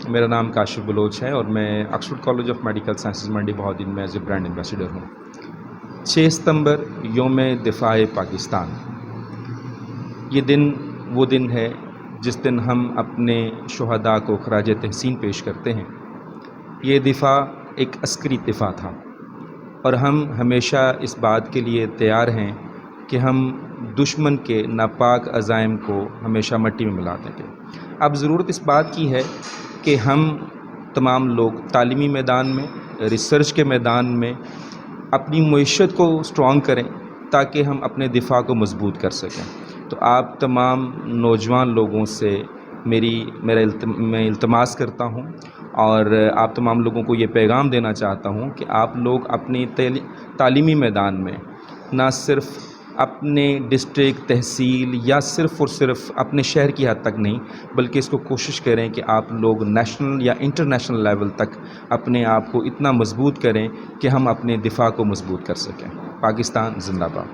میرا نام کاشف بلوچ ہے اور میں Oxford college of medical sciences منڈی بہودین میں ایز اے برانڈ ایمبیسیڈر ہوں۔ 6 ستمبر یوم دفاع پاکستان، یہ دن وہ دن ہے جس دن ہم اپنے شہداء کو خراج تحسین پیش کرتے ہیں۔ یہ دفاع ایک عسکری دفاع تھا اور ہم ہمیشہ اس بات کے لیے تیار ہیں کہ ہم دشمن کے ناپاک عزائم کو ہمیشہ مٹی میں ملا دیں گے۔ اب ضرورت اس بات کی ہے کہ ہم تمام لوگ تعلیمی میدان میں، ریسرچ کے میدان میں اپنی معیشت کو اسٹرانگ کریں تاکہ ہم اپنے دفاع کو مضبوط کر سکیں۔ تو آپ تمام نوجوان لوگوں سے میں التماس کرتا ہوں اور آپ تمام لوگوں کو یہ پیغام دینا چاہتا ہوں کہ آپ لوگ اپنی تعلیمی میدان میں نہ صرف اپنے ڈسٹرکٹ، تحصیل یا صرف اور صرف اپنے شہر کی حد تک نہیں، بلکہ اس کو کوشش کریں کہ آپ لوگ نیشنل یا انٹرنیشنل لیول تک اپنے آپ کو اتنا مضبوط کریں کہ ہم اپنے دفاع کو مضبوط کر سکیں۔ پاکستان زندہ باد۔